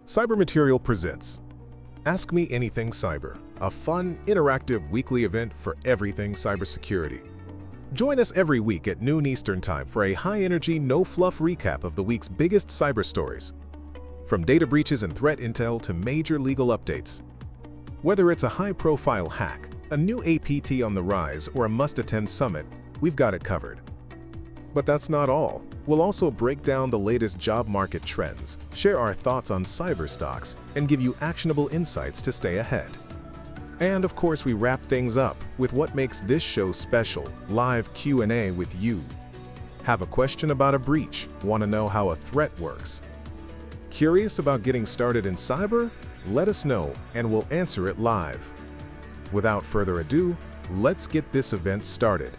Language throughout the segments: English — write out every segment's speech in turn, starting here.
CyberMaterial presents Ask Me Anything Cyber, a fun, interactive weekly event for everything cybersecurity. Join us every week at noon Eastern Time for a high-energy, no-fluff recap of the week's biggest cyber stories. From data breaches and threat intel to major legal updates. Whether it's a high-profile hack, a new APT on the rise, or a must-attend summit, we've got it covered. But that's not all. We'll also break down the latest job market trends, share our thoughts on cyber stocks, and give you actionable insights to stay ahead. And of course, we wrap things up with what makes this show special, live Q&A with you. Have a question about a breach? Want to know how a threat works? Curious about getting started in cyber? Let us know and we'll answer it live. Without further ado, let's get this event started.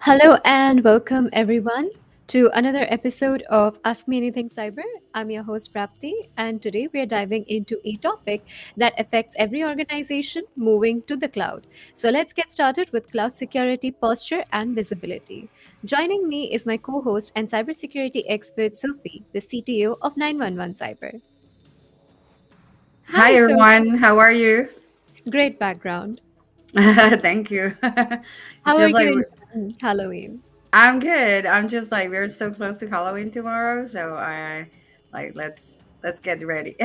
Hello and welcome everyone to another episode of Ask Me Anything Cyber. I'm your host Prapti, and today we are diving into a topic that affects every organization moving to the cloud. So let's get started with cloud security posture and visibility. Joining me is my co-host and cybersecurity expert Sophie, the CTO of 911 Cyber. Hi Hi, Sophie. everyone, how are you? Great background. Thank you. It's How are just like you enjoying Halloween? I'm good. I'm just like we're so close to Halloween tomorrow, so I like let's get ready.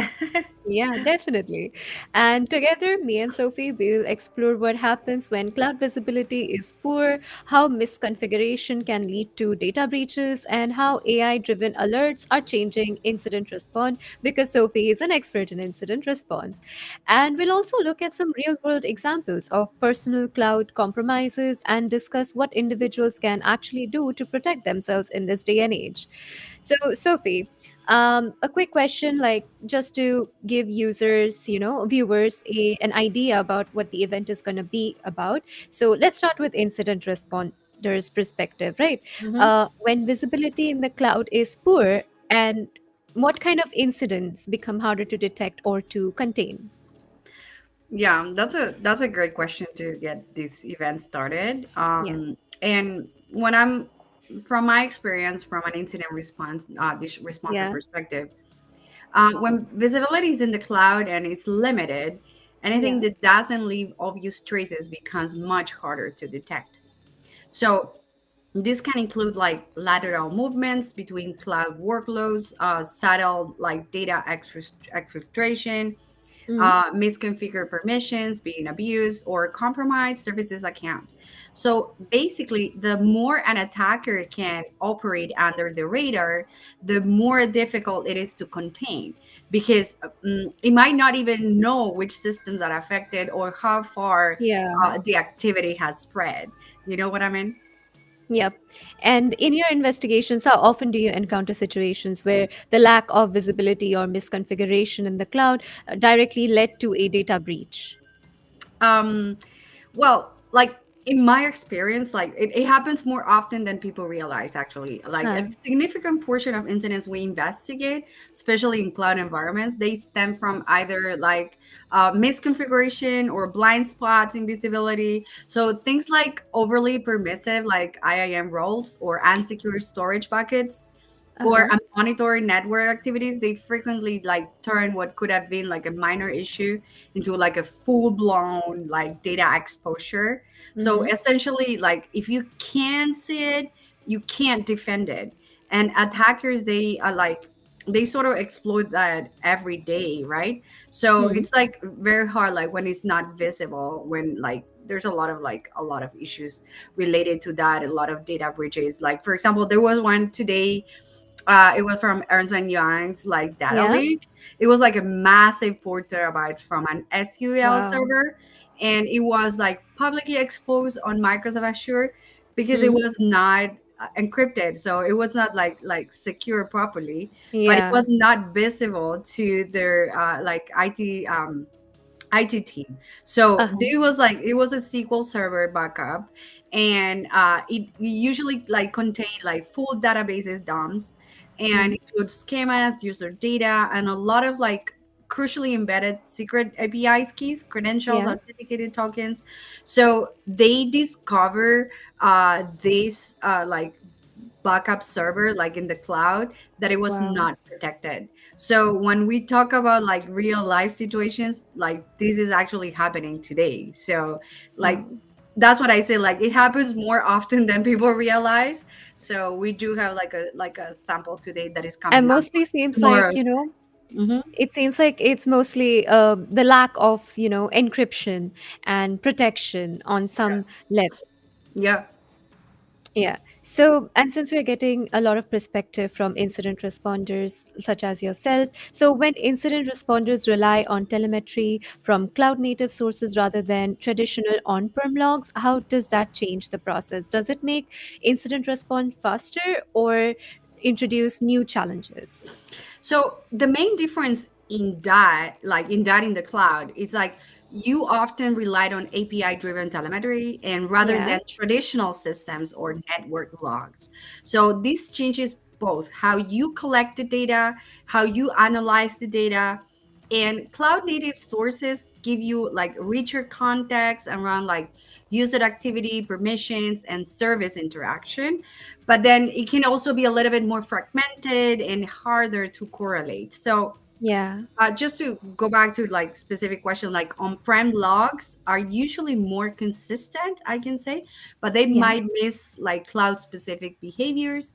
Yeah, definitely. And together, me and Sophie will explore what happens when cloud visibility is poor, how misconfiguration can lead to data breaches, and how AI-driven alerts are changing incident response because Sophie is an expert in incident response. And we'll also look at some real-world examples of personal cloud compromises and discuss what individuals can actually do to protect themselves in this day and age. So, Sophie, a quick question, like just to give users, viewers, an idea about what the event is going to be about. So let's start with incident responders' perspective, right? hmm When visibility in the cloud is poor, and what kind of incidents become harder to detect or to contain? Yeah, that's a great question to get this event started. Yeah, And when I'm from my experience from an incident response, this responder yeah, perspective, when visibility is in the cloud and it's limited, anything yeah, that doesn't leave obvious traces becomes much harder to detect. So this can include like lateral movements between cloud workloads, subtle like data exfiltration, Mm, misconfigured permissions, being abused, or compromised services account. So basically, the more an attacker can operate under the radar, the more difficult it is to contain because it might not even know which systems are affected or how far yeah. the activity has spread. You know what I mean? Yep. And in your investigations, how often do you encounter situations where the lack of visibility or misconfiguration in the cloud directly led to a data breach? Um, well, like in my experience, like it happens more often than people realize, actually. Like a Huh. significant portion of incidents we investigate, especially in cloud environments, they stem from either like misconfiguration or blind spots in visibility. So things like overly permissive, like IAM roles or unsecure storage buckets or Uh-huh. monitoring network activities, they frequently like turn what could have been like a minor issue into like a full blown like data exposure. So Mm-hmm. essentially, like if you can't see it, you can't defend it. And attackers, they are like they sort of exploit that every day, right? So Hmm. it's like very hard, like when it's not visible, when like there's a lot of issues related to that, a lot of data breaches. Like for example, there was one today, it was from Ernst and Young's like data Yeah. leak. It was like a massive 4 terabyte from an SQL Wow. server, and it was like publicly exposed on Microsoft Azure because it Hmm. was not encrypted, so it was not like secure properly, but it Yeah. was not visible to their like IT team. So Uh-huh. there was like it was a SQL Server backup, and it usually like contained like full databases dumps, and Mm. includes schemas, user data, and a lot of like crucially embedded secret APIs keys, credentials, Yeah. authenticated tokens. So they discover this like backup server like in the cloud that it was Wow. not protected. So when we talk about like real life situations, like this is actually happening today. So like Wow. that's what I say, like it happens more often than people realize. So we do have like a sample today that is And coming up mostly seems tomorrow. like, Hmm. it seems like it's mostly the lack of, encryption and protection on some level. Yeah. Yeah. So, and since we're getting a lot of perspective from incident responders such as yourself, so when incident responders rely on telemetry from cloud native sources rather than traditional on prem logs, how does that change the process? Does it make incident response faster or introduce new challenges? So the main difference in that, like in the cloud, is like you often relied on API driven telemetry and rather Yeah. than traditional systems or network logs. So this changes both how you collect the data, how you analyze the data, and cloud native sources give you like richer context around like user activity, permissions, and service interaction, but then it can also be a little bit more fragmented and harder to correlate. So Yeah. just to go back to like specific question, like on-prem logs are usually more consistent, I can say, but they Yeah. might miss like cloud specific behaviors.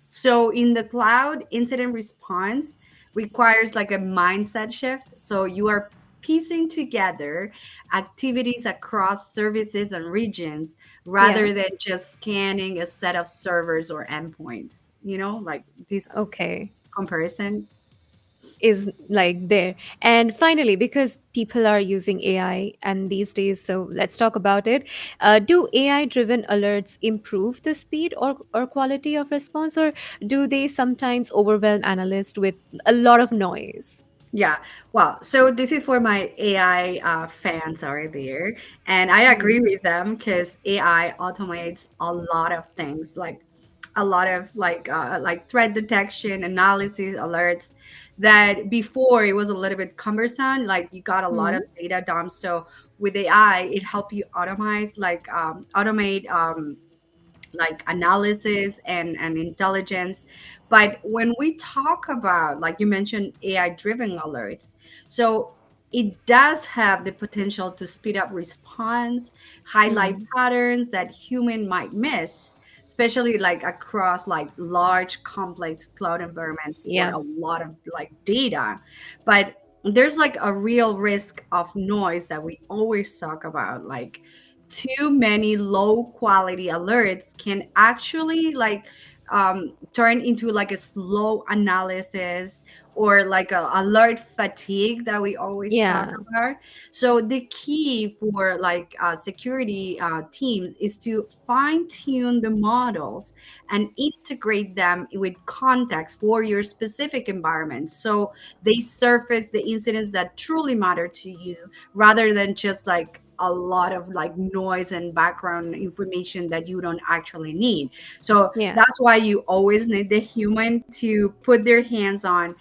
So in the cloud, incident response requires like a mindset shift. So you are piecing together activities across services and regions Yeah. rather than just scanning a set of servers or endpoints, like this Okay. comparison. Is like there. And finally, because people are using AI and these days, so let's talk about it. Do AI driven alerts improve the speed or quality of response, or do they sometimes overwhelm analysts with a lot of noise? Yeah. Wow. So this is for my AI fans are there. And I agree Hmm. with them because AI automates a lot of things, like a lot of like threat detection, analysis, alerts that before it was a little bit cumbersome. Like you got a lot Hmm. of data dumps. So with AI, it help you automate like analysis and intelligence. But when we talk about, like you mentioned, AI driven alerts, so it does have the potential to speed up response, highlight Mm. patterns that human might miss, especially like across like large complex cloud environments or Yeah. a lot of like data. But there's like a real risk of noise that we always talk about, like too many low quality alerts can actually like turn into like a slow analysis or like a alert fatigue that we always talk Yeah. about. So the key for like security teams is to fine tune the models and integrate them with context for your specific environment, so they surface the incidents that truly matter to you, rather than just like a lot of like noise and background information that you don't actually need. So Yeah. that's why you always need the human to put their hands on,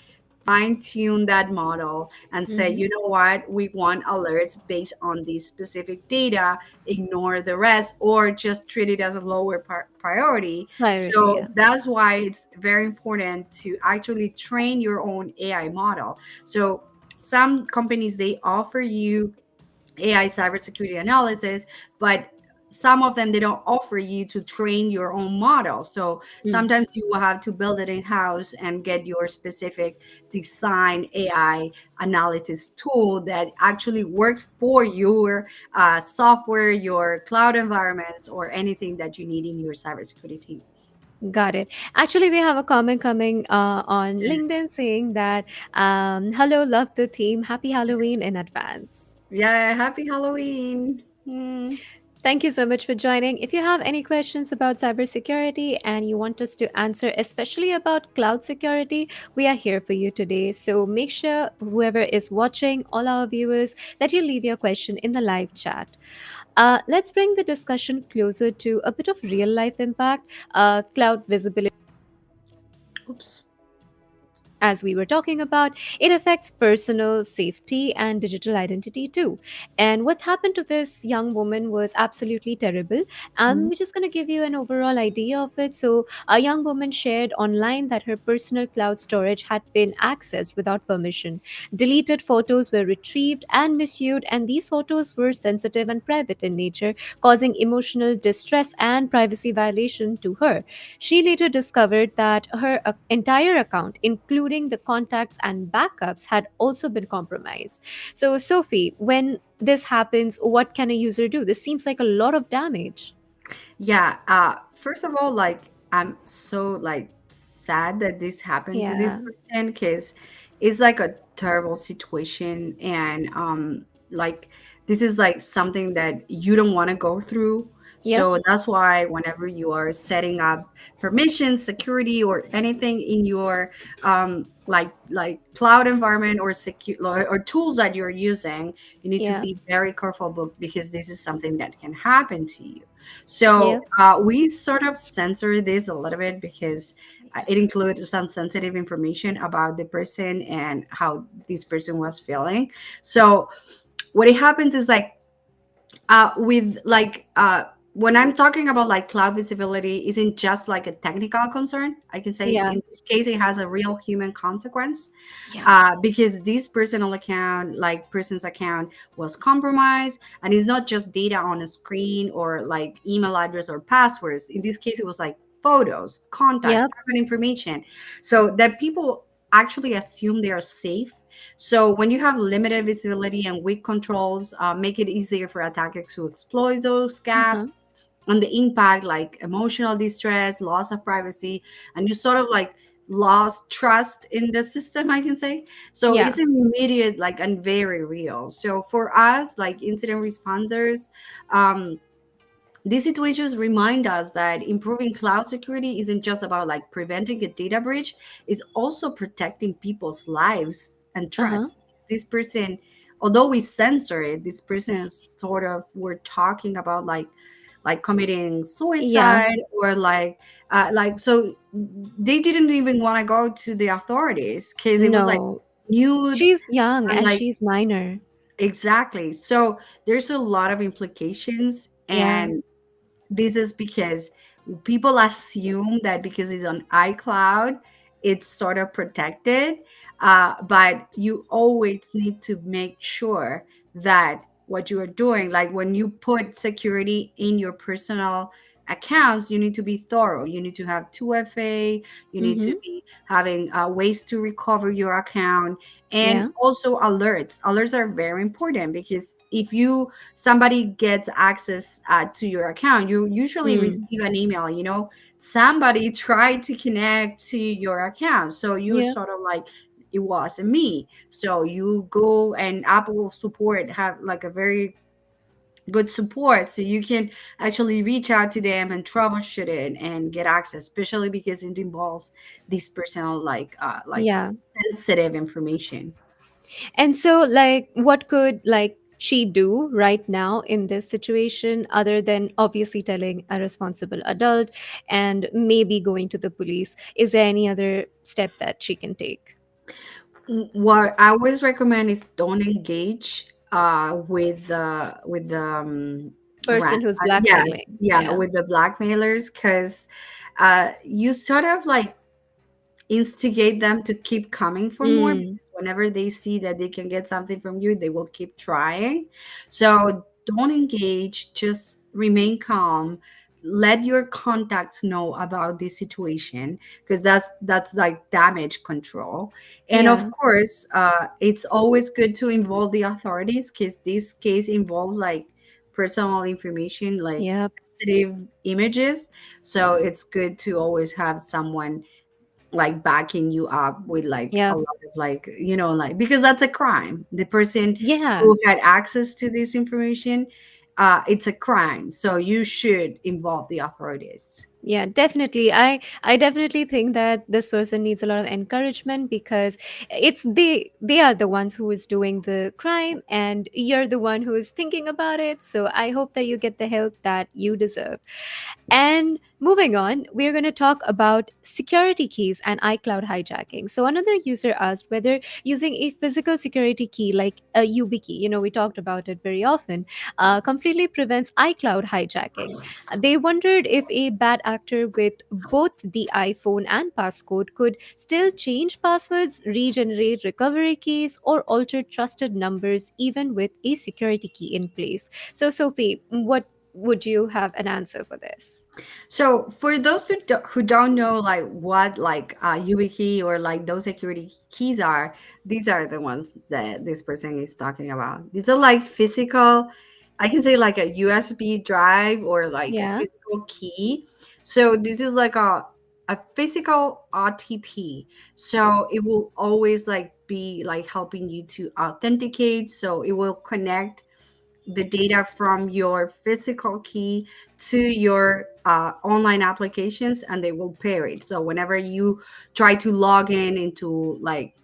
fine tune that model and say, Hmm. you know what, we want alerts based on these specific data, ignore the rest, or just treat it as a lower priority. Priority. So Yeah. that's why it's very important to actually train your own AI model. So some companies, they offer you AI cybersecurity analysis, but some of them, they don't offer you to train your own model. So Mm. sometimes you will have to build it in house and get your specific design AI analysis tool that actually works for your software, your cloud environments, or anything that you need in your cybersecurity team. Got it. Actually, we have a comment coming on LinkedIn saying that, hello, love the theme. Happy Halloween in advance. Yeah, happy Halloween. Hmm. Thank you so much for joining. If you have any questions about cybersecurity and you want us to answer, especially about cloud security, we are here for you today. So make sure whoever is watching, all our viewers, that you leave your question in the live chat. Let's bring the discussion closer to a bit of real life impact. Cloud visibility, Oops. as we were talking about, it affects personal safety and digital identity too. And what happened to this young woman was absolutely terrible. Mhm. I'm just going to give you an overall idea of it. So, a young woman shared online that her personal cloud storage had been accessed without permission. Deleted photos were retrieved and misused, and these photos were sensitive and private in nature, causing emotional distress and privacy violation to her. She later discovered that her entire account, including the contacts and backups, had also been compromised. So, Sophie, when this happens, what can a user do? This seems like a lot of damage. Yeah. First of all, like I'm so like sad that this happened to this Yeah. person, because it's like a terrible situation, and like this is like something that you don't want to go through. Yep. So that's why whenever you are setting up permissions, security, or anything in your like cloud environment or secure or tools that you're using, you need to Yeah. be very careful, because this is something that can happen to you. So Yep. we sort of censor this a little bit, because it includes some sensitive information about the person and how this person was feeling. So what it happens is like with like when I'm talking about like cloud visibility, isn't just like a technical concern. I can say Yeah. in this case it has a real human consequence, Yeah. because this personal account, like person's account, was compromised, and it's not just data on a screen or like email address or passwords. In this case, it was like photos, contact, Yep. private information, so that people actually assume they are safe. So when you have limited visibility and weak controls, make it easier for attackers to exploit those Uh-huh. gaps, and the impact like emotional distress, loss of privacy, and you sort of like lost trust in the system, I can say. So Yeah. it's immediate, like, and very real. So for us, like incident responders, um, these situations remind us that improving cloud security isn't just about like preventing a data breach, it's also protecting people's lives and Uh-huh. trust. This person, although we censor it, this person is sort of, we're talking about like committing Yeah. suicide, or like so they didn't even want to go to the authorities because it was like No. nudes She's young and and like she's minor. exactly. So there's a lot of implications, Yeah. and this is because people assume that because it's on iCloud, it's sort of protected, but you always need to make sure that what you are doing, like when you put security in your personal accounts, you need to be thorough. You need to have 2FA. You need to Mm-hmm. be having ways to recover your account, and Yeah. also alerts are very important, because if you somebody gets access to your account, you usually Mm. receive an email, somebody tried to connect to your account, so you Yeah. sort of like, it wasn't me. So you go, and Apple support have like a very good support, so you can actually reach out to them and troubleshoot it and get access, especially because it involves this personal, like Yeah. sensitive information. And so, like, what could like she do right now in this situation other than obviously telling a responsible adult and maybe going to the police? Is there any other step that she can take? What I always recommend is don't engage with the Person who's yes, blackmailing. yeah, Yeah. with the blackmailers, because you sort of like instigate them to keep coming for more, Mm. because whenever they see that they can get something from you, they will keep trying. So don't engage, just remain calm, let your contacts know about this situation, because that's like damage control. And of Yeah. course, it's always good to involve the authorities, because this case involves like personal information, like Yep. sensitive images. So it's good to always have someone like backing you up with like a Yep. lot of like, like, because that's a crime. The person Yeah. who had access to this information, it's a crime, so you should involve the authorities. Yeah, definitely. I definitely think that this person needs a lot of encouragement because they are the ones who is doing the crime and you're the one who is thinking about it. So I hope that you get the help that you deserve. And moving on, we're going to talk about security keys and iCloud hijacking. So, another user asked whether using a physical security key like a YubiKey, we talked about it very often, completely prevents iCloud hijacking. They wondered if a bad actor with both the iPhone and passcode could still change passwords, regenerate recovery keys, or alter trusted numbers even with a security key in place. So, Sophie, what would you have an answer for this? So for those who don't know like what like YubiKey or like those security keys are, these are the ones that this person is talking about. These are like physical, I can say like a USB drive or like a Yeah. physical key. So this is like a physical RTP. So it will always like be like helping you to authenticate. So it will connect the data from your physical key to your online applications, and they will pair it. So whenever you try to log in into like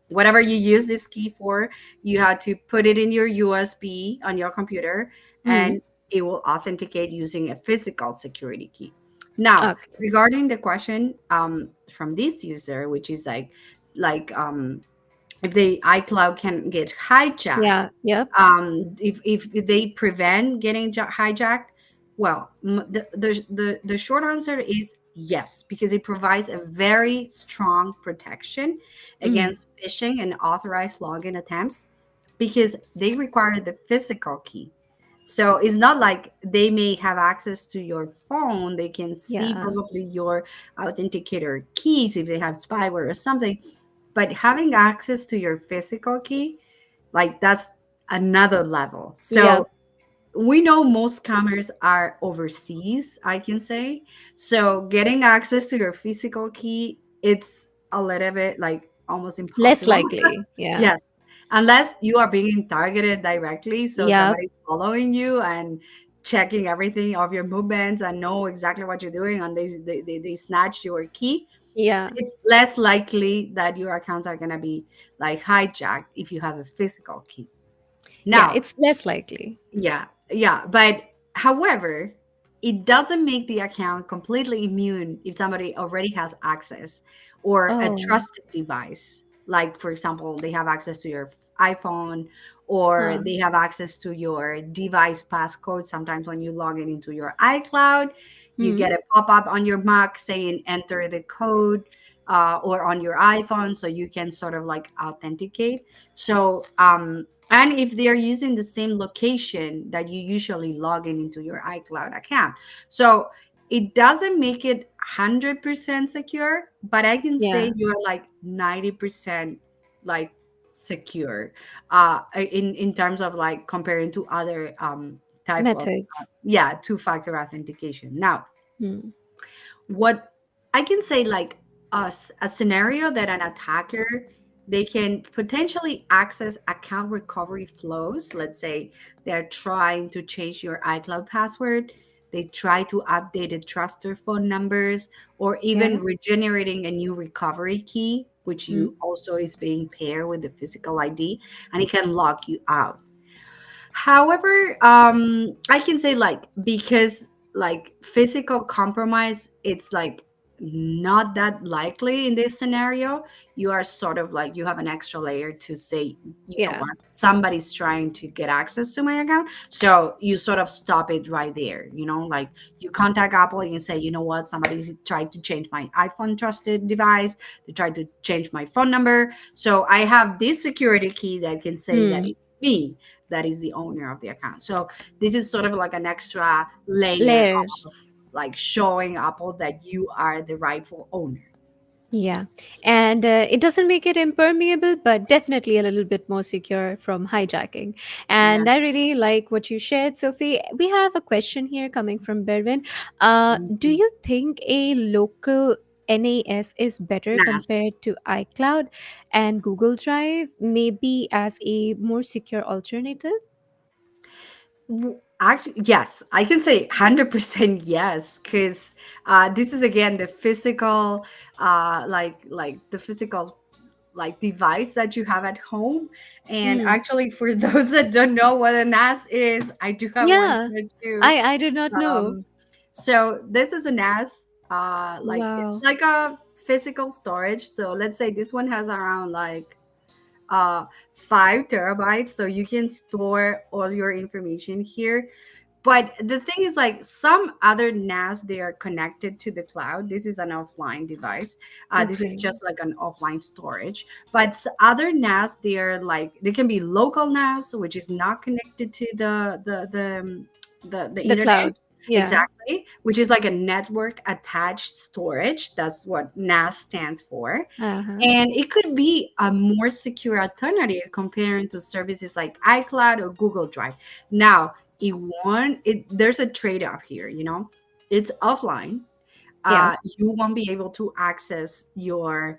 whatever you use this key for, you have to put it in your USB on your computer, Hmm. and it will authenticate using a physical security key. Now, Okay. regarding the question from this user, which is like if the iCloud can get hijacked, Yeah. Yep. if they prevent getting hijacked, well, the short answer is yes, because it provides a very strong protection Mm. against phishing and authorized login attempts, because they require the physical key. So it's not like they may have access to your phone, they can see Yeah. probably your authenticator keys if they have spyware or something, but having access to your physical key, like that's another level. Yep. So we know most scammers are overseas, I can say. So getting access to your physical key, it's a little bit like almost Less impossible. likely. Yeah. Yes, unless you are being targeted directly, so Yep. somebody's following you and checking everything of your movements and know exactly what you're doing, and they snatch your key, Yeah. it's less likely that your accounts are going to be like hijacked if you have a physical key. Yeah. Now, It's less likely. yeah, yeah. But however, it doesn't make the account completely immune if somebody already has access or a Oh. trusted device. Like, for example, they have access to your iPhone, or Huh. they have access to your device passcode. Sometimes when you log in into your iCloud, you Hmm. get a pop up on your Mac saying enter the code. or on your iPhone, so you can sort of like authenticate. So and if they're using the same location that you usually log in into your iCloud account, so it doesn't make it 100% secure, but I can say Yeah. you're like 90% like secure in terms of like comparing to other type of Methods. yeah, two-factor authentication. Now, Hmm. what I can say, like a scenario that an attacker, they can potentially access account recovery flows. Let's say they're trying to change your iCloud password, they try to update the trusted phone numbers, or Yeah. even regenerating a new recovery key, which Hmm. you also is being paired with the physical ID, and it can lock you out. However, I can say, like, because like physical compromise, it's like not that likely in this scenario. You are sort of like, you have an extra layer to say, you know Yeah. what, somebody's trying to get access to my account. So you sort of stop it right there. Like you contact Apple and you say, you know what, somebody's tried to change my iPhone trusted device. They tried to change my phone number. So I have this security key that can say that Hmm. it's me that is the owner of the account. So this is sort of like an extra layer Layer. of like showing Apple that you are the rightful owner. Yeah. And it doesn't make it impermeable, but definitely a little bit more secure from hijacking. Yeah. And I really like what you shared, Sophie. We have a question here coming from Berwin. Do Mhm. you think a local NAS is better NAS. compared to iCloud and Google Drive, maybe as a more secure alternative? Actually, yes, I can say 100% yes, because this is again the physical, like the physical like device that you have at home. And Hmm. actually, for those that don't know what an NAS is, I do have one Yeah. here too. I did not know. Um, so this is an NAS. Like it's Wow. like a physical storage. So let's say this one has around like uh 5 terabytes, so you can store all your information here. But the thing is, like some other NAS, they are connected to the cloud. This is an offline device. This is Okay. just like an offline storage. But other NAS, they are like, they can be local NAS, which is not connected to the The internet. cloud. Yeah. Exactly, which is like a network attached storage. That's what NAS stands for. Uh-huh. And it could be a more secure alternative comparing to services like iCloud or Google Drive. Now, there's a trade-off here. It's offline. Yeah. You won't be able to access your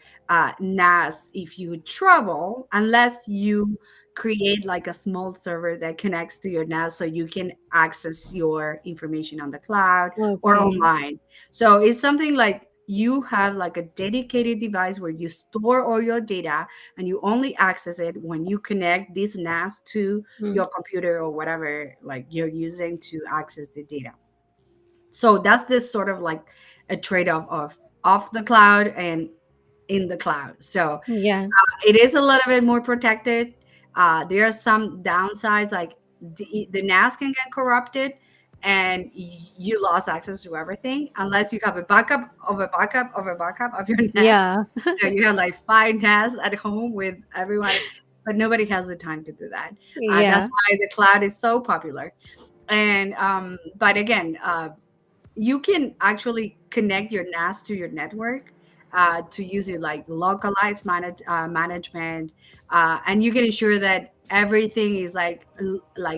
NAS if you travel, unless you create like a small server that connects to your NAS, so you can access your information on the cloud or Okay. online. So it's something like you have like a dedicated device where you store all your data, and you only access it when you connect this NAS to Hmm. your computer or whatever like you're using to access the data. So that's this sort of like a trade-off of off the cloud and in the cloud. So Yeah. it is a little bit more protected. There are some downsides, like the NAS can get corrupted, and you lost access to everything unless you have a backup of a backup of a backup of your NAS. Yeah. So you have like 5 NAS at home with everyone, but nobody has the time to do that. That's Yeah. why the cloud is so popular. And but again, you can actually connect your NAS to your network to use it like localized management, and you can ensure that everything is like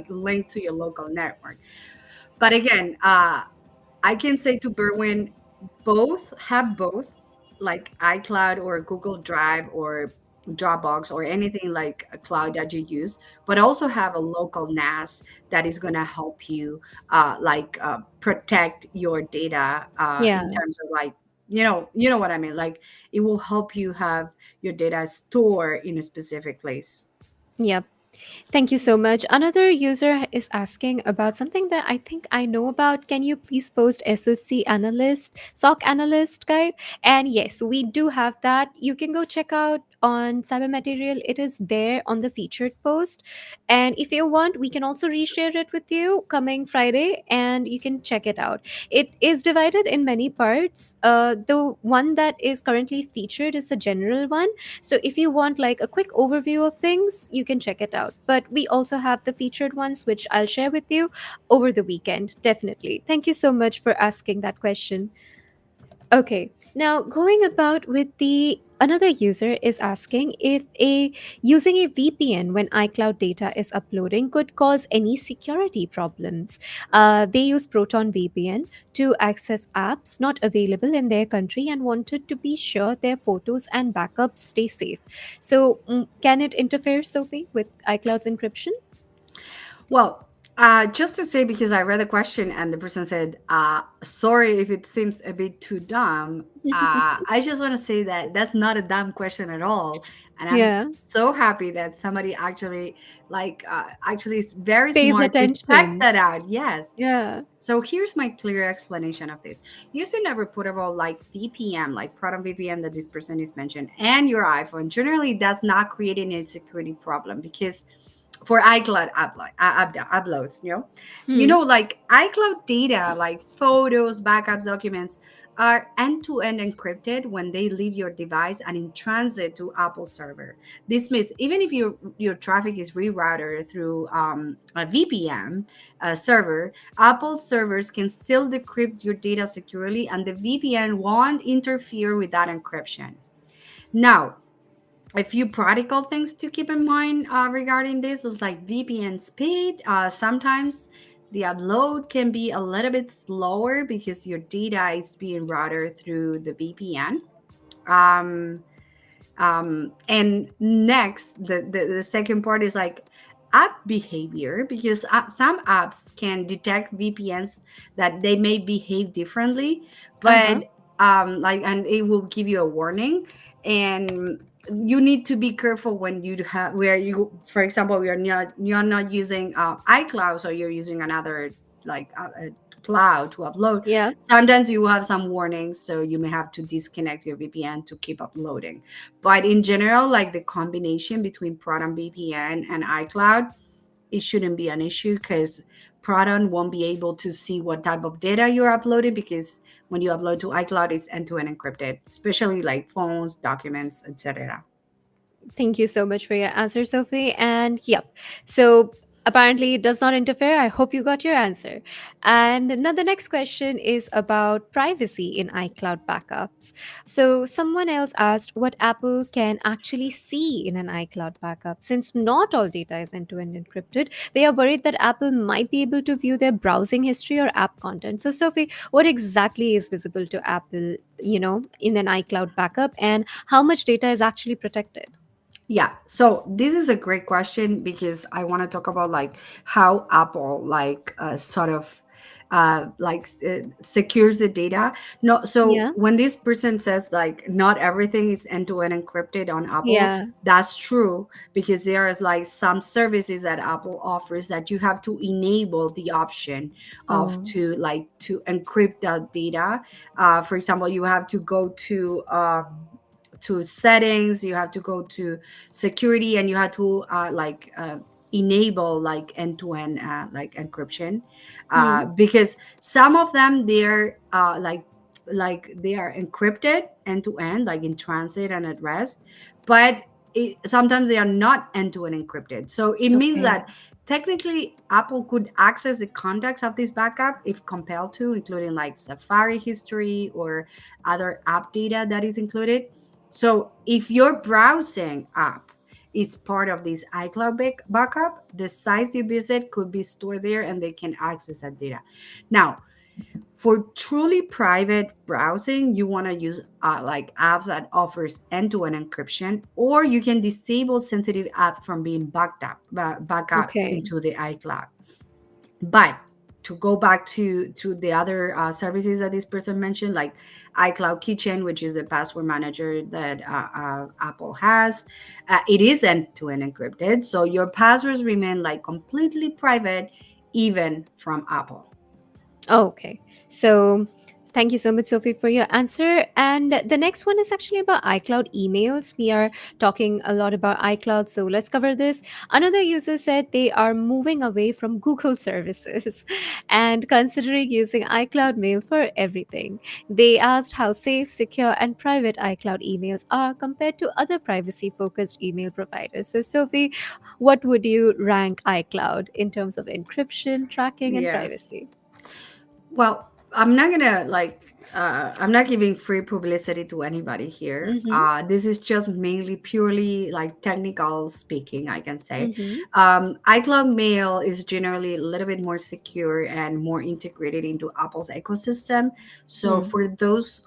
linked to your local network. But again, I can say to Berwin, both, like iCloud or Google Drive or Dropbox or anything like a cloud that you use, but also have a local NAS that is going to help you protect your data Yeah. in terms of like, you know what I mean? Like it will help you have your data stored in a specific place. Yep. Thank you so much. Another user is asking about something that I think I know about. Can you please post SOC analyst, SOC analyst guide? And yes, we do have that. You can go check out on CyberMaterial, it is there on the featured post. And if you want, we can also reshare it with you coming Friday and you can check it out. It is divided in many parts. The one that is currently featured is a general one. So if you want like a quick overview of things, you can check it out. But we also have the featured ones, which I'll share with you over the weekend. Definitely. Thank you so much for asking that question. Okay. Now going about with the another user is asking if a using a VPN when iCloud data is uploading could cause any security problems. They use Proton VPN to access apps not available in their country and wanted to be sure their photos and backups stay safe. So, can it interfere, Sophie, with iCloud's encryption? Well, just to say, because I read the question and the person said, sorry if it seems a bit too dumb. I just want to say that that's not a dumb question at all. And I'm Yeah, so happy that somebody actually, actually is very pays smart to check attention. that out. Yes. Yeah. So here's my clear explanation of this. Using a reportable like VPN, like Proton VPN that this person is mentioned, and your iPhone generally does not create any security problem because for iCloud uploads, Hmm. like iCloud data, like photos, backups, documents, are end-to-end encrypted when they leave your device and in transit to Apple server. This means even if your traffic is rerouted through a VPN server, Apple servers can still decrypt your data securely, and the VPN won't interfere with that encryption. Now, a few practical things to keep in mind regarding this is like VPN speed. Sometimes the upload can be a little bit slower because your data is being routed through the VPN. Um, and next, the second part is like app behavior, because some apps can detect VPNs that they may behave differently, Uh huh. but and it will give you a warning. And you need to be careful when you have where you, for example, you're not using iCloud, so you're using another like cloud to upload. Yeah. Sometimes you will have some warnings, so you may have to disconnect your VPN to keep uploading. But in general, like the combination between Proton VPN and iCloud, it shouldn't be an issue because Proton won't be able to see what type of data you're uploading, because when you upload to iCloud, it's end-to-end encrypted, especially like phones, documents, etc. Thank you so much for your answer, Sophie. And yep, so apparently it does not interfere. I hope you got your answer. And now the next question is about privacy in iCloud backups. So someone else asked what Apple can actually see in an iCloud backup. Since not all data is end-to-end encrypted, they are worried that Apple might be able to view their browsing history or app content. So Sophie, what exactly is visible to Apple, in an iCloud backup, and how much data is actually protected? Yeah, so this is a great question because I want to talk about like how Apple sort of secures the data. No, so Yeah. when this person says like not everything is end to end encrypted on Apple, Yeah. that's true, because there is like some services that Apple offers that you have to enable the option of Oh, to encrypt that data. For example, you have to go to settings, you have to go to security, and you have to enable like end-to-end like encryption, hmm. because some of them they're they are encrypted end to end, like in transit and at rest, but sometimes they are not end to end encrypted. So it means Okay. that technically Apple could access the contacts of this backup if compelled to, including like Safari history or other app data that is included. So if your browsing app is part of this iCloud backup, the sites you visit could be stored there and they can access that data. Now, for truly private browsing, you want to use like apps that offers end-to-end encryption, or you can disable sensitive apps from being back up Okay. into the iCloud. But to go back to the other services that this person mentioned, like iCloud Kitchen, which is the password manager that Apple has, it is end-to-end encrypted, so your passwords remain like completely private, even from Apple. Okay. So Thank you so much, Sophie, for your answer. And the next one is actually about iCloud emails. We are talking a lot about iCloud, so let's cover this. Another user said they are moving away from Google services and considering using iCloud Mail for everything. They asked how safe, secure, and private iCloud emails are compared to other privacy focused email providers. So, Sophie, what would you rank iCloud in terms of encryption, tracking, and Yeah. privacy? Well, I'm not gonna I'm not giving free publicity to anybody here. Mm-hmm. This is just mainly purely like technical speaking, I can say. Mm-hmm. iCloud Mail is generally a little bit more secure and more integrated into Apple's ecosystem. So for those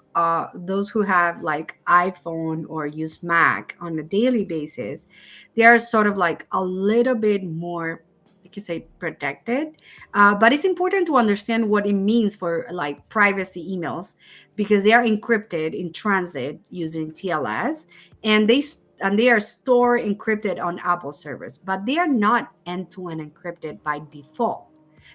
who have like iPhone or use Mac on a daily basis, they are sort of like a little bit more, like you say, protected. But it's important to understand what it means for like privacy emails, because they are encrypted in transit using TLS, and they are stored encrypted on Apple servers, but they are not end-to-end encrypted by default.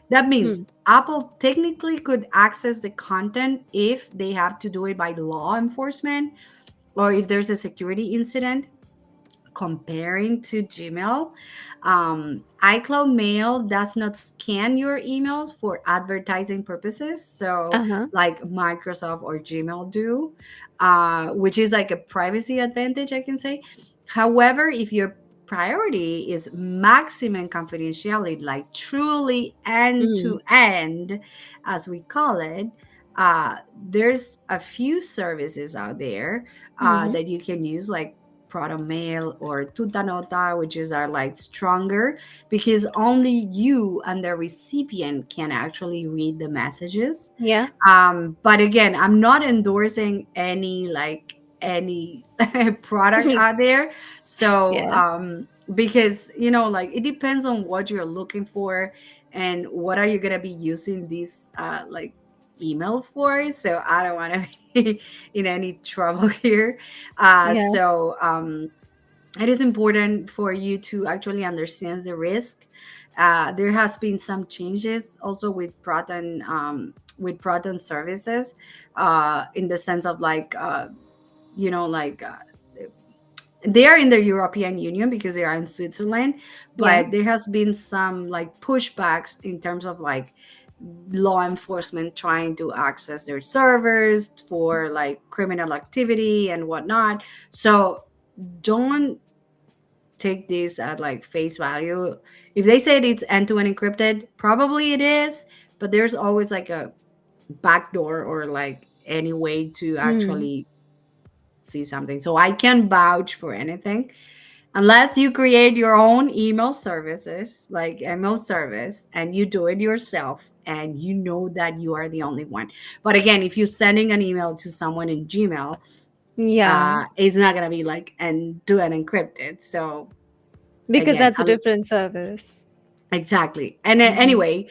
That means Apple technically could access the content if they have to do it by law enforcement, or if there's a security incident. Comparing to Gmail, iCloud Mail does not scan your emails for advertising purposes. So, Uh-huh. like Microsoft or Gmail do, which is like a privacy advantage, I can say. However, if your priority is maximum confidentiality, like truly end Mm. to end, as we call it, there's a few services out there Mhm. that you can use, like Proton Mail or Tutanota, which is are like stronger, because only you and the recipient can actually read the messages. Yeah. But again, I'm not endorsing any product out there. So Yeah. because like it depends on what you're looking for and what are you gonna be using this like email for. So I don't want to be in any trouble here. Yeah. It is important for you to actually understand the risk. There has been some changes also with Proton services, in the sense of like like they are in the European Union because they are in Switzerland, Yeah. but there has been some like pushbacks in terms of like law enforcement trying to access their servers for like criminal activity and whatnot. So don't take this at like face value. If they said it's end-to-end encrypted, probably it is, but there's always like a backdoor or like any way to Mm. actually see something. So I can't vouch for anything unless you create your own email services, like email service, and you do it yourself and you know that you are the only one. But again, if you're sending an email to someone in Gmail, Yeah. it's not gonna be like and do it encrypted. So Because again, that's a different service. exactly. And Mhm. anyway,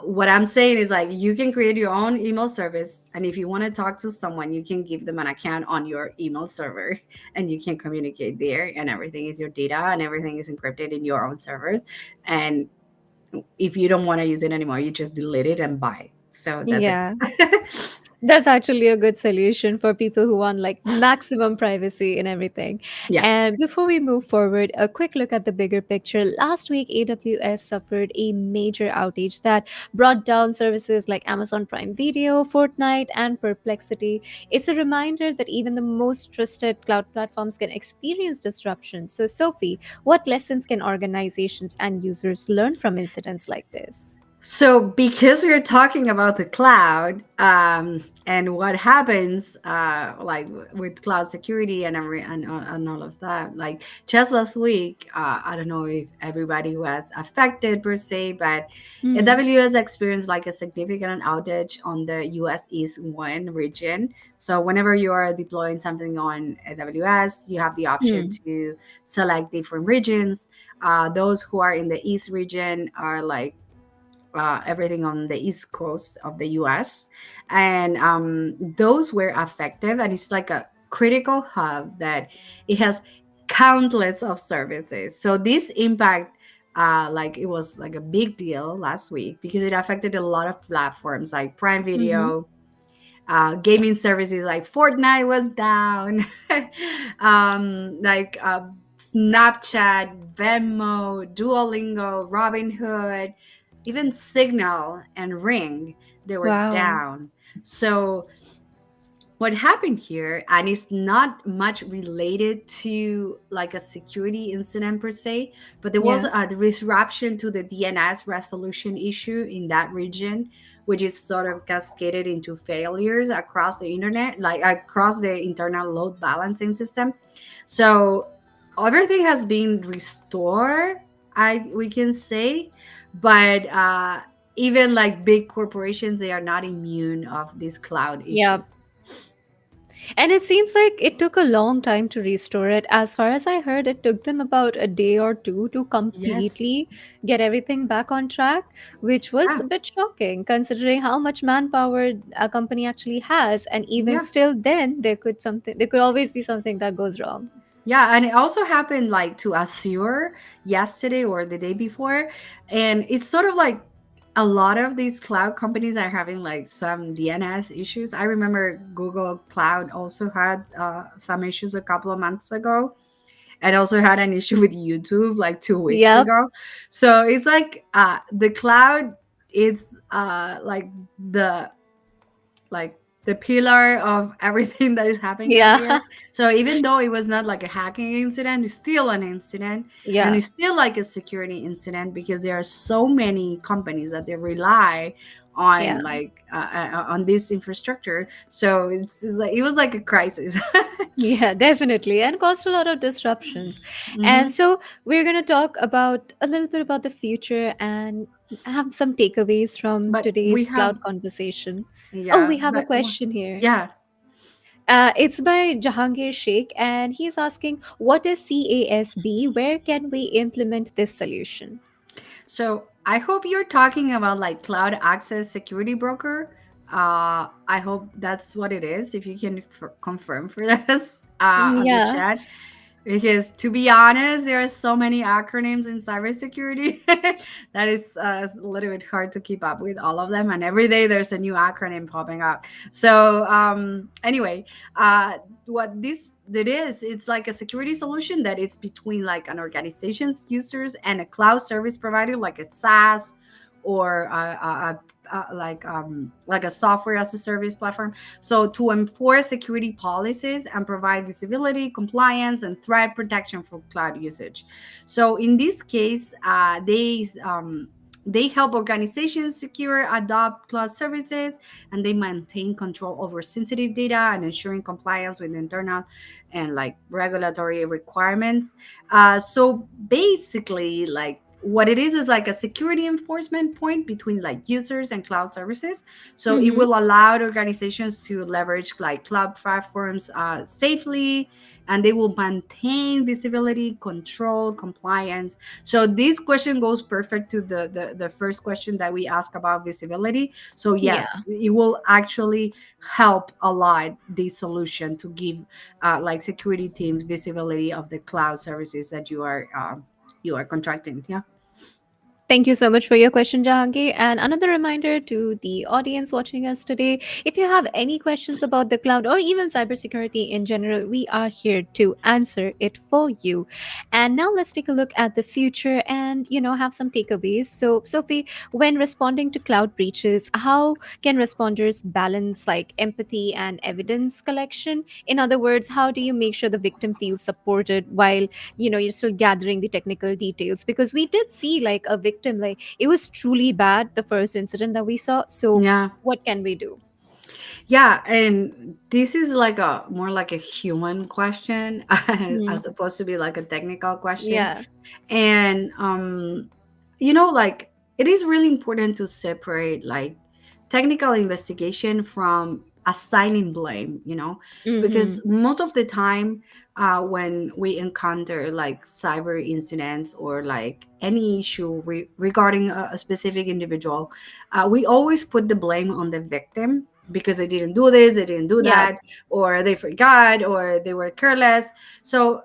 what I'm saying is like you can create your own email service, and if you want to talk to someone, you can give them an account on your email server, and you can communicate there, and everything is your data, and everything is encrypted in your own servers. And if you don't want to use it anymore, you just delete it and buy. So that's it. Yeah. That's actually a good solution for people who want like maximum privacy and everything. Yeah. And before we move forward, a quick look at the bigger picture. Last week, AWS suffered a major outage that brought down services like Amazon Prime Video, Fortnite, and Perplexity. It's a reminder that even the most trusted cloud platforms can experience disruption. So, Sophie, what lessons can organizations and users learn from incidents like this? So, because we're talking about the cloud, and what happens, with cloud security and all of that, like just last week, I don't know if everybody was affected per se, but Hmm. AWS experienced like a significant outage on the US East One region. So, whenever you are deploying something on AWS, you have the option Hmm. to select different regions. Those who are in the East region are like everything on the east coast of the US, and those were effective. And it's like a critical hub that it has countless of services. So this impact, like it was like a big deal last week because it affected a lot of platforms like Prime Mm-hmm. Video, gaming services like Fortnite was down, like Snapchat, Venmo, Duolingo, Robinhood, even Signal and Ring, they were Wow. down. So what happened here, and it's not much related to like a security incident per se, but there was Yeah. a disruption to the DNS resolution issue in that region, which is sort of cascaded into failures across the internet, like across the internal load balancing system. So everything has been restored, I we can say, but even like big corporations, they are not immune of these cloud Yeah. issues. And it seems like it took a long time to restore it. As far as I heard, it took them about a day or two to Yes. completely get everything back on track, which was Yeah. a bit shocking considering how much manpower a company actually has. And even Yeah. still, then there could always be something that goes wrong. Yeah. And it also happened like to Azure yesterday or the day before. And it's sort of like a lot of these cloud companies are having like some DNS issues. I remember Google Cloud also had some issues a couple of months ago, and also had an issue with YouTube like 2 weeks Yep. ago. So it's like the cloud is like the like the pillar of everything that is happening out Yeah. there. So even though it was not like a hacking incident, it's still an incident, and Yeah. it's still like a security incident because there are so many companies that they rely Yeah. on like on this infrastructure. So it's like it was like a crisis. Yeah, definitely. And caused a lot of disruptions. And Hmm. so we're going to talk about a little bit about the future and have some takeaways from But we today's have cloud conversation. Oh, yeah, we have a question here. yeah. It's by Jahangir Sheikh, and he's asking, what is CASB? Where can we implement this solution? So I hope you're talking about like cloud access security broker. I hope that's what it is. If you can confirm for us on the Yeah, chat, because to be honest, there are so many acronyms in cybersecurity that is a little bit hard to keep up with all of them. And every day there's a new acronym popping up. So anyway, what this it is, it's like a security solution that it's between like an organization's users and a cloud service provider, like a SaaS or like a software as a service platform, so to enforce security policies and provide visibility, compliance, and threat protection for cloud usage. So in this case, they help organizations secure, adopt cloud services, and they maintain control over sensitive data and ensuring compliance with internal and like regulatory requirements. So basically, like what it is like a security enforcement point between like users and cloud services. So it mm-hmm. will allow organizations to leverage like cloud platforms safely, and they will maintain visibility, control, compliance. So this question goes perfect to the first question that we asked about visibility. So Yeah. yes, it will actually help a lot this solution to give like security teams visibility of the cloud services that you are contracting. Yeah. Thank you so much for your question, Jahangir. And another reminder to the audience watching us today, if you have any questions about the cloud or even cybersecurity in general, we are here to answer it for you. And now let's take a look at the future and, have some takeaways. So, Sophie, when responding to cloud breaches, how can responders balance like empathy and evidence collection? In other words, how do you make sure the victim feels supported while you're still gathering the technical details, because we did see like a victim, like it was truly bad, the first incident that we saw. So Yeah. what can we do? Yeah, and this is like a more like a human question Hmm. as opposed to be like a technical question. Yeah. And like it is really important to separate like technical investigation from assigning blame, Mm-hmm. because most of the time when we encounter like cyber incidents or like any issue regarding a specific individual, we always put the blame on the victim because they didn't do this, they didn't do Yeah. that, or they forgot, or they were careless. So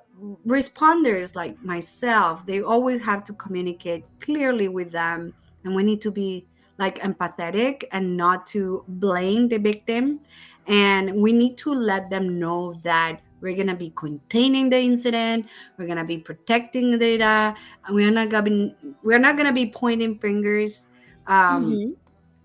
responders like myself, they always have to communicate clearly with them, and we need to be like empathetic and not to blame the victim. And we need to let them know that we're gonna be containing the incident, we're gonna be protecting the data, and we're not gonna be pointing fingers. Um, Mm-hmm.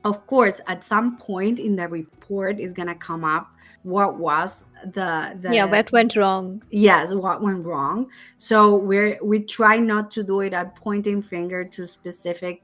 of course, at some point in the report is gonna come up what was Yeah, the what went wrong? yes, what went wrong. So we try not to do it at pointing finger to specific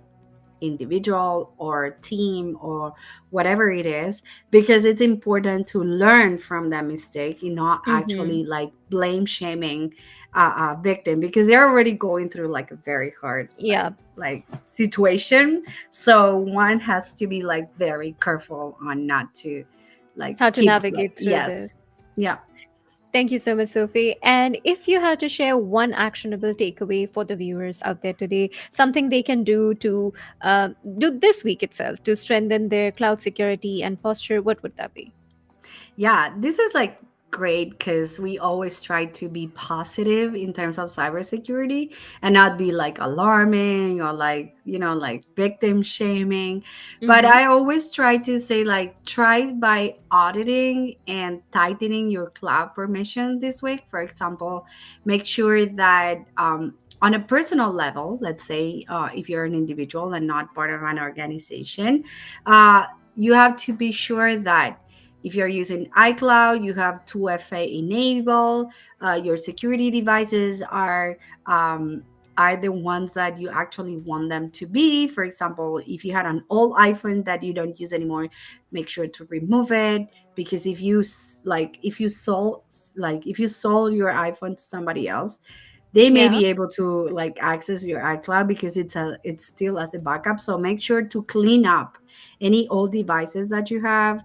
individual or team or whatever it is, because it's important to learn from that mistake and not Mm-hmm. actually like blame shaming a victim, because they're already going through like a very hard Yeah, like situation. So one has to be like very careful on not to like how to keep like navigate through yes, this. yeah. Thank you so much, Sophie. And if you had to share one actionable takeaway for the viewers out there today, something they can do to do this week itself to strengthen their cloud security and posture, what would that be? Yeah, this is like great because we always try to be positive in terms of cybersecurity and not be like alarming or like, like victim shaming. But Mm-hmm. I always try to say, like, try by auditing and tightening your cloud permission this week. For example, make sure that, on a personal level, let's say if you're an individual and not part of an organization, uh, you have to be sure that if you're using iCloud, you have 2FA enabled. Your security devices are the ones that you actually want them to be. For example, if you had an old iPhone that you don't use anymore, make sure to remove it, because if you sold your iPhone to somebody else, they may Yeah. be able to like access your iCloud because it's still as a backup. So make sure to clean up any old devices that you have.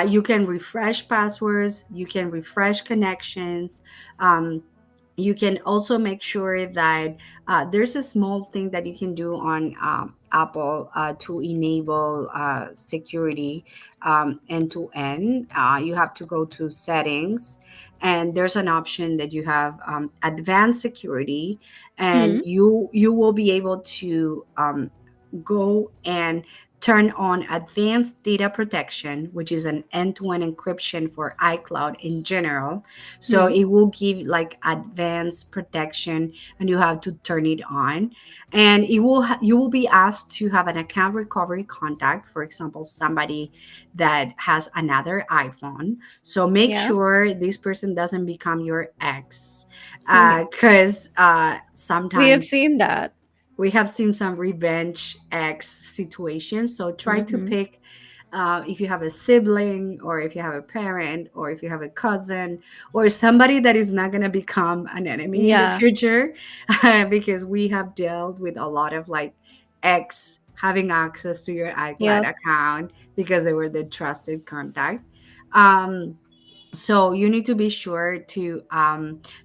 You can refresh passwords, you can refresh connections. You can also make sure that there's a small thing that you can do on Apple to enable security end to end. You have to go to settings, and there's an option that you have advanced security, and Mm-hmm. you will be able to go and turn on advanced data protection, which is an end-to-end encryption for iCloud in general. So Hmm. it will give like advanced protection, and you have to turn it on. And you will be asked to have an account recovery contact, for example, somebody that has another iPhone. So make Yeah. sure this person doesn't become your ex, Yeah. because We have sometimes seen that. we have seen some revenge ex situations. So try to Mm-hmm. pick, if you have a sibling, or if you have a parent, or if you have a cousin, or somebody that is not going to become an enemy in the Yeah. future, because we have dealt with a lot of like ex having access to your iCloud Yep. account because they were the trusted contact. Um, so you need to be sure to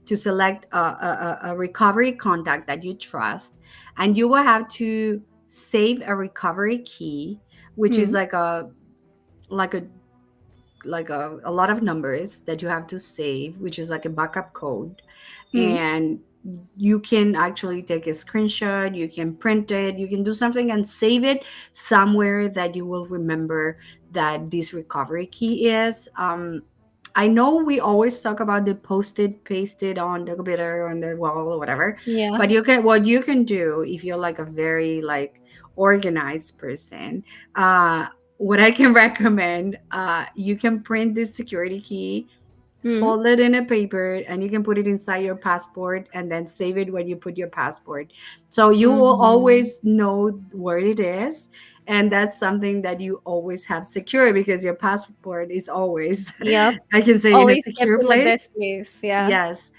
select a recovery contact that you trust, and you will have to save a recovery key, which is Hmm. like a a lot of numbers that you have to save, which is like a backup code. Hmm. And you can actually take a screenshot, you can print it, you can do something and save it somewhere that you will remember that this recovery key is. I know we always talk about the post-it, paste it on the computer or on the wall or whatever, Yeah. but what you can do if you're like a very like organized person, uh, what I can recommend, you can print this security key, Hmm. fold it in a paper, and you can put it inside your passport and then save it when you put your passport. So you will Mm-hmm. always know where it is. And that's something that you always have secure, because your passport is always, Yep. I can say, in a Always kept secure in the place. best place. Yeah. Yes.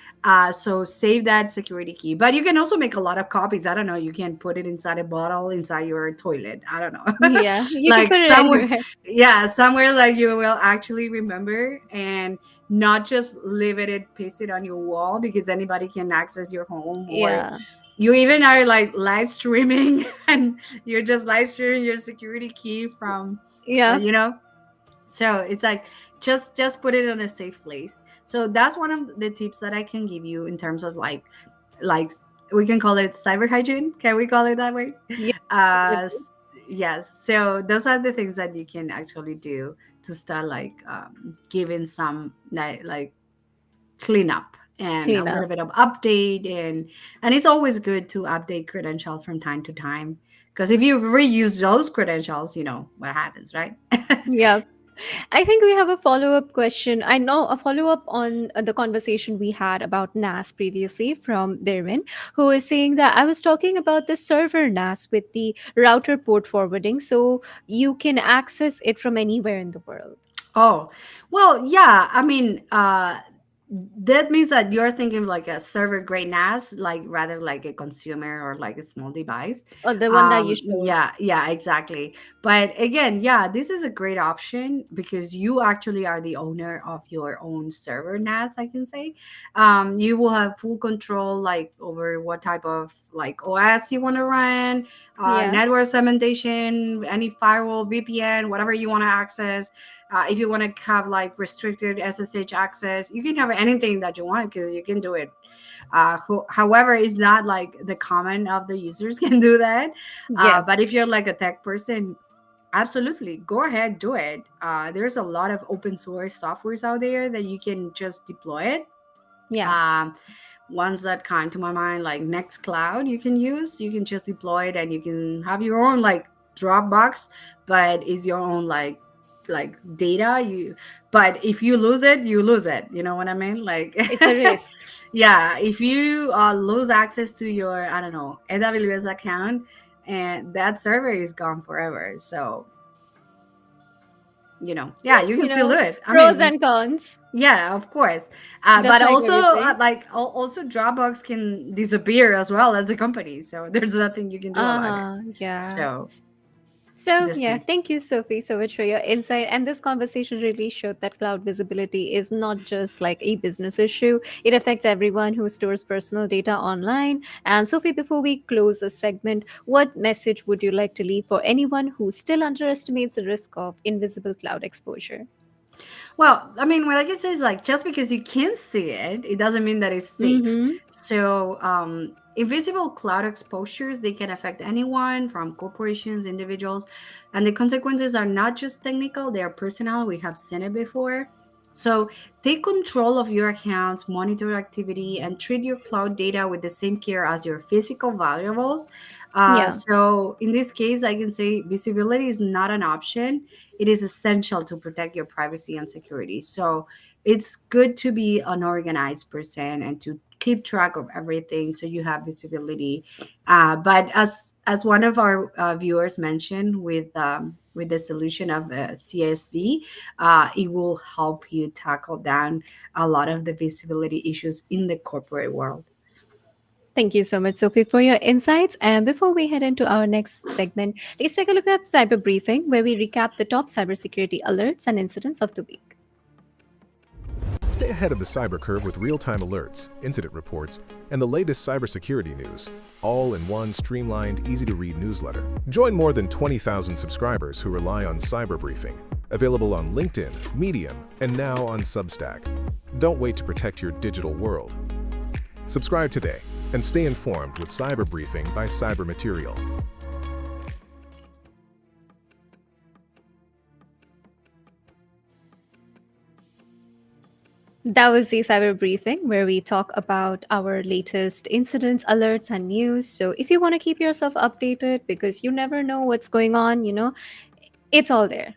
So save that security key. But you can also make a lot of copies. I don't know. You can put it inside a bottle, inside your toilet. I don't know. Yeah. You can Like put it somewhere, anywhere. yeah, somewhere like you will actually remember, and not just leave it pasted on your wall, because anybody can access your home, or Yeah. you even are like live streaming and you're just live streaming your security key from, Yeah. you know, so it's like just put it in a safe place. So that's one of the tips that I can give you in terms of like we can call it cyber hygiene. Can we call it that way? Yeah. uh Definitely. Yes, so those are the things that you can actually do to start like giving some like clean up and a Clean little up. bit of update, and it's always good to update credentials from time to time, because if you reuse those credentials, you know what happens, right? Yeah. I think we have a follow up question. I know a follow up on the conversation we had about NAS previously from Birwin, who is saying that I was talking about the server NAS with the router port forwarding, so you can access it from anywhere in the world. Oh, well, yeah. I mean, that means that you're thinking like a server grade NAS, like rather like a consumer or like a small device. Or the one that you showed. Yeah, yeah, exactly. But again, yeah, this is a great option because you actually are the owner of your own server NAS, I can say. You will have full control like over what type of like OS you want to run, Yeah, network segmentation, any firewall, VPN, whatever you want to access. If you want to have like restricted SSH access, you can have anything that you want because you can do it. However, it's not like the common of the users can do that. yeah, But if you're like a tech person, absolutely go ahead, do it. There's a lot of open source softwares out there that you can just deploy it. yeah. Um, Ones that come to my mind, like Nextcloud, you can use. You can just deploy it, and you can have your own like Dropbox, but is your own like data. But if you lose it, you lose it. You know what I mean? Like, It's a risk. yeah, if you lose access to your, I don't know, AWS account, and that server is gone forever. So yeah, Yes, you can still do it. I pros mean, and cons, yeah, of course. just But like also, everything. also Dropbox can disappear as well as a company. So there's nothing you can do Uh about it. huh. Yeah. So So, this yeah, thing. thank you, Sophie, so much for your insight. And this conversation really showed that cloud visibility is not just like a business issue, it affects everyone who stores personal data online. And, Sophie, before we close this segment, what message would you like to leave for anyone who still underestimates the risk of invisible cloud exposure? Well, I mean, what I can say is like just because you can see it, it doesn't mean that it's safe. Mm-hmm. So, invisible cloud exposures, they can affect anyone from corporations, individuals, and the consequences are not just technical, they are personal. We have seen it before. So, take control of your accounts, monitor activity, and treat your cloud data with the same care as your physical valuables. Yeah. So, in this case, I can say visibility is not an option, it is essential to protect your privacy and security. So it's good to be an organized person and to keep track of everything so you have visibility. But as one of our viewers mentioned, with the solution of CSV, it will help you tackle down a lot of the visibility issues in the corporate world. Thank you so much, Sophie, for your insights. And before we head into our next segment, let's take a look at Cyber Briefing, where we recap the top cybersecurity alerts and incidents of the week. Stay ahead of the cyber curve with real-time alerts, incident reports, and the latest cybersecurity news, all in one streamlined, easy-to-read newsletter. Join more than 20,000 subscribers who rely on Cyber Briefing, available on LinkedIn, Medium, and now on Substack. Don't wait to protect your digital world. Subscribe today and stay informed with Cyber Briefing by CyberMaterial. That was the cyber briefing where we talk about our latest incidents, alerts, and news. So if you want to keep yourself updated because you never know what's going on, it's all there.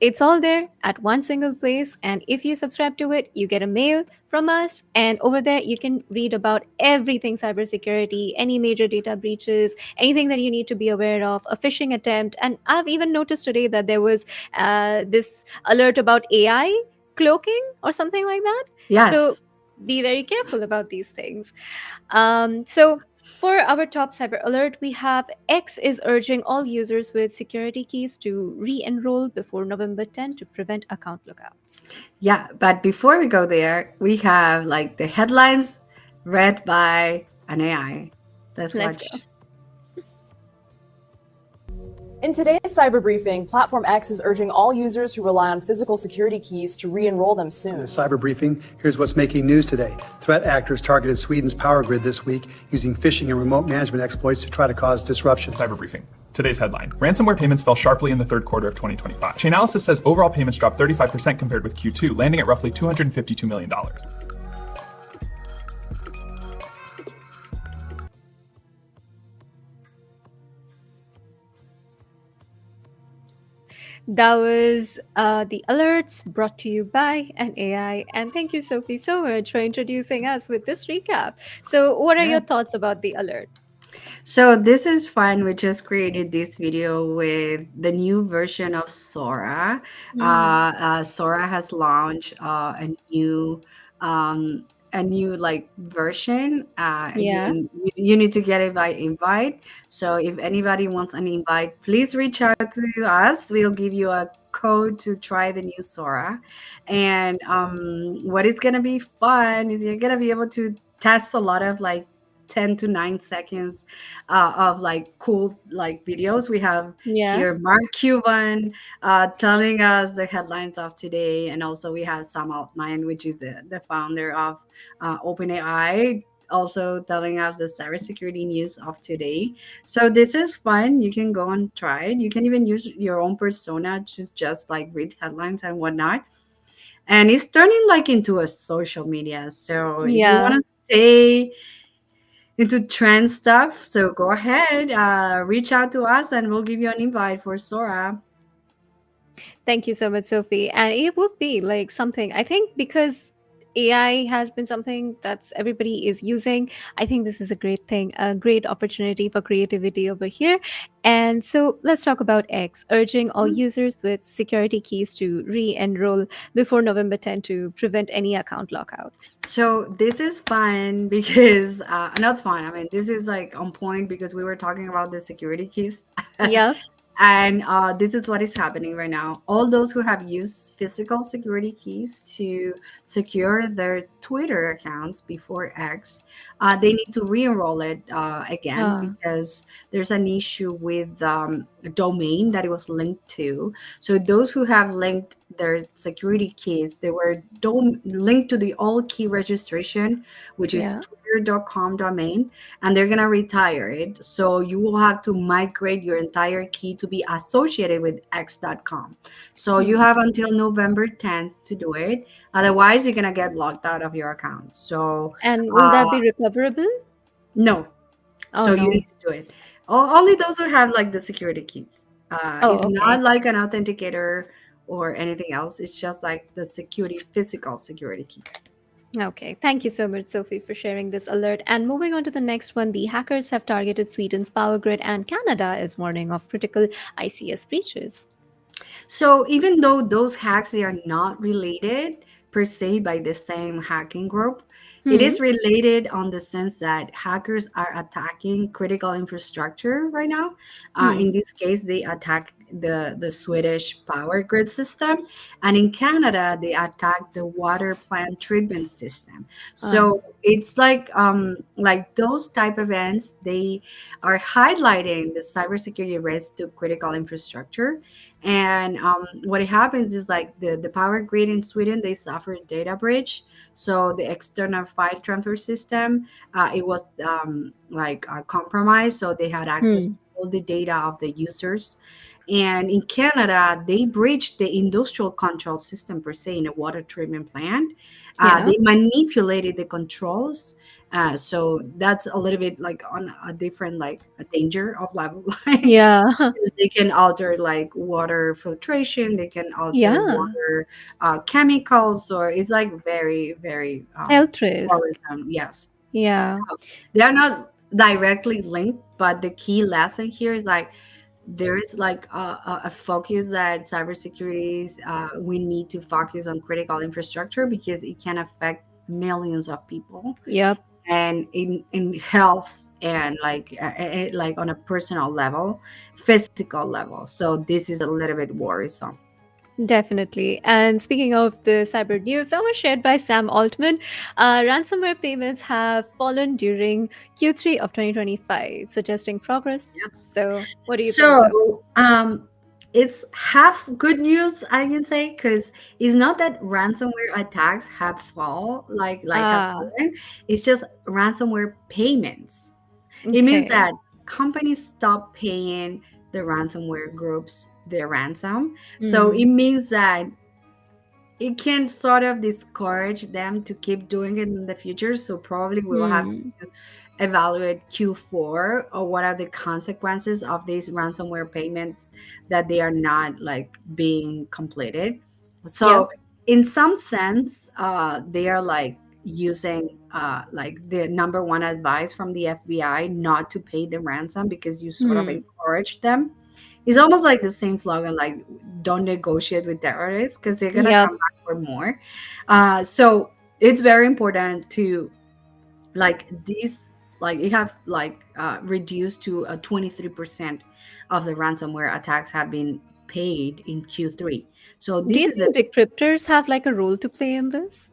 It's all there at one single place. And if you subscribe to it, you get a mail from us. And over there, you can read about everything cybersecurity, any major data breaches, anything that you need to be aware of, a phishing attempt. And I've even noticed today that there was this alert about AI cloaking or something like that. So Yes. be very careful about these things. So for our top cyber alert, we have X is urging all users with security keys to re enroll before November 10 to prevent account lookouts. Yeah, but before we go there, we have like the headlines read by an AI. Let's Let's go. watch. In today's cyber briefing, Platform X is urging all users who rely on physical security keys to re-enroll them soon. In the cyber briefing, here's what's making news today. Threat actors targeted Sweden's power grid this week using phishing and remote management exploits to try to cause disruptions. Cyber briefing. Today's headline. Ransomware payments fell sharply in the third quarter of 2025. Chainalysis says overall payments dropped 35% compared with Q2, landing at roughly $252 million. That was the alerts brought to you by an AI. And thank you, Sophie, so much for introducing us with this recap. So, what are your thoughts about the alert? So this is fun. We just created this video with the new version of Sora. Sora has launched a new like version. Yeah. You need to get it by invite. So if anybody wants an invite, please reach out to us. We'll give you a code to try the new Sora. And what is gonna be fun is you're gonna be able to test a lot of like 10 to 9 seconds of like cool like videos. We have Yeah. here Mark Cuban telling us the headlines of today, and also we have Sam Altman, which is the founder of OpenAI, also telling us the cybersecurity news of today. So this is fun. You can go and try it. You can even use your own persona to just like read headlines and whatnot. And it's turning like into a social media. So if you Yeah. want to stay into trend stuff, so go ahead, reach out to us and we'll give you an invite for Sora. Thank you so much, Sophie. And it would be like something, I think, because AI has been something that's everybody is using. I think this is a great thing, a great opportunity for creativity over here. And so let's talk about X, urging all users with security keys to re-enroll before November 10 to prevent any account lockouts. So this is fun because not fun. I mean, this is like on point because we were talking about the security keys. Yeah. And this is what is happening right now. All those who have used physical security keys to secure their Twitter accounts before X, they need to re-enroll it again because there's an issue with a domain that it was linked to. So those who have linked their security keys, they were linked to the all key registration, which is twitter.com domain, and they're gonna retire it. So you will have to migrate your entire key to be associated with x.com. So you have until November 10th to do it. Otherwise, you're gonna get locked out of your account. So And will that be recoverable? no. Oh, So no. you need to do it. Only those who have like the security key. It's okay. not like an authenticator or anything else. It's just like the physical security key. Okay, thank you so much, Sophie, for sharing this alert. And moving on to the next one, the hackers have targeted Sweden's power grid, and Canada is warning of critical ICS breaches. So even though those hacks, they are not related per se by the same hacking group, it is related on the sense that hackers are attacking critical infrastructure right now. In this case, they attack the Swedish power grid system, and in Canada, they attack the water plant treatment system. So it's like those type of events, they are highlighting the cybersecurity risk to critical infrastructure. And what happens is like the power grid in Sweden, they suffered data breach. So the external file transfer system, it was compromised. So they had access to all the data of the users. And in Canada, they breached the industrial control system per se in a water treatment plant. They manipulated the controls. So that's a little bit like on a different like a danger of level. Yeah. Because they can alter like water filtration. They can alter water chemicals. Or it's like very, very Health risk. worrisome. Yes. Yeah. They are not directly linked, but the key lesson here is like there is like a focus that cybersecurity is, we need to focus on critical infrastructure because it can affect millions of people. Yep. And in health and like on a personal level, physical level. So this is a little bit worrisome. Definitely. And speaking of the cyber news that was shared by Sam Altman, ransomware payments have fallen during Q3 of 2025, suggesting progress. So, what do you think, Sophie? So, it's half good news, I can say, because it's not that ransomware attacks have have Ah, fallen. It's just ransomware payments. It means okay. that companies stop paying the ransomware groups their ransom. So it Hmm. means that it can sort of discourage them to keep doing it in the future. So probably we will have Hmm. to evaluate Q4 or what are the consequences of these ransomware payments that they are not like being completed. Yep. So in some sense, they are like using like the number one advice from the FBI not to pay the ransom because you sort of Hmm. encourage them. It's almost like the same slogan, like "Don't negotiate with terrorists" because they're gonna Yep. come back for more. So it's very important to like these, like you have like reduced to 23% of the ransomware attacks have been paid in Q3. So Do this you is a. think decryptors have like a role to play in this?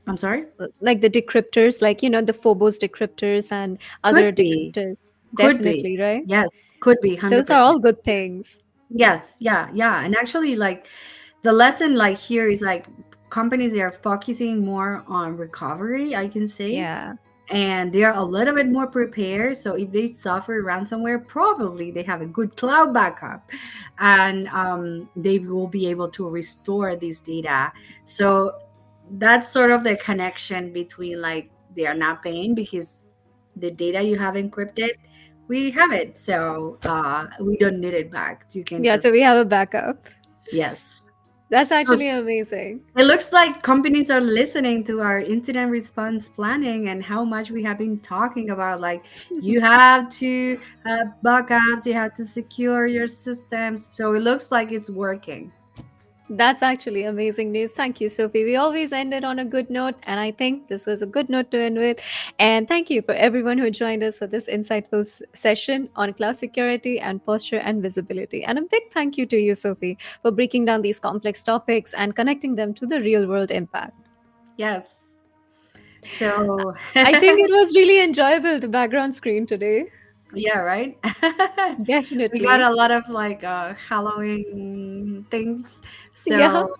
I'm sorry. Like the decryptors, like, the Phobos decryptors and Could other be, decryptors. could be, Definitely, right? yes, could be Those are 100%. all good things. Yes, yeah, yeah. And actually, like the lesson like here is like companies they are focusing more on recovery, I can say, Yeah. and they are a little bit more prepared. So if they suffer ransomware, probably they have a good cloud backup, and they will be able to restore this data. So that's sort of the connection between like they are not paying because the data you have encrypted, we have it, so we don't need it back. You can Yeah, just. so we have a backup. Yes. That's So actually amazing. it looks like companies are listening to our incident response planning and how much we have been talking about. Like, you have to have backups, you have to secure your systems. So it looks like it's working. That's actually amazing news. Thank you, Sophie. We always end it on a good note, and I think this was a good note to end with. And thank you for everyone who joined us for this insightful session on cloud security and posture and visibility. And a big thank you to you, Sophie, for breaking down these complex topics and connecting them to the real world impact. Yes. So, I think it was really enjoyable, the background screen today. yeah, right? We got Definitely. a lot of like Halloween things. Yeah. So,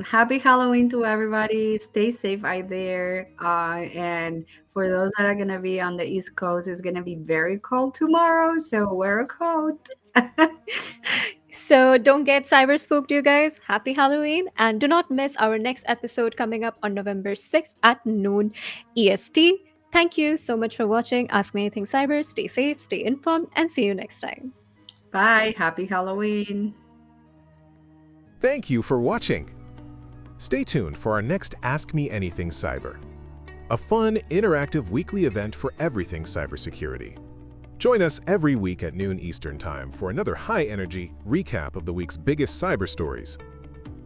happy Halloween to everybody. Stay safe out there. And for those that are going to be on the East Coast, it's going to be very cold tomorrow. So, wear a coat. So don't get cyber spooked, you guys. Happy Halloween. And do not miss our next episode coming up on November 6th at noon EST. Thank you so much for watching Ask Me Anything Cyber. Stay safe, stay informed, and see you next time. Bye. Happy Halloween. Thank you for watching. Stay tuned for our next Ask Me Anything Cyber, a fun, interactive weekly event for everything cybersecurity. Join us every week at noon Eastern Time for another high-energy recap of the week's biggest cyber stories,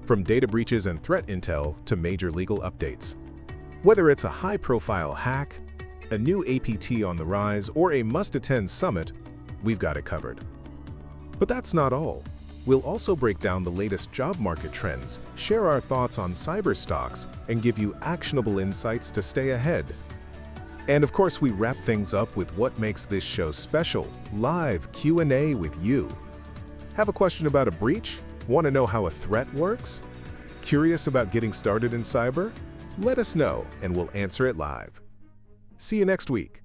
from data breaches and threat intel to major legal updates. Whether it's a high-profile hack, a new APT on the rise, or a must-attend summit, we've got it covered. But that's not all. We'll also break down the latest job market trends, share our thoughts on cyber stocks, and give you actionable insights to stay ahead. And of course, we wrap things up with what makes this show special, live Q&A with you. Have a question about a breach? Want to know how a threat works? Curious about getting started in cyber? Let us know and we'll answer it live. See you next week.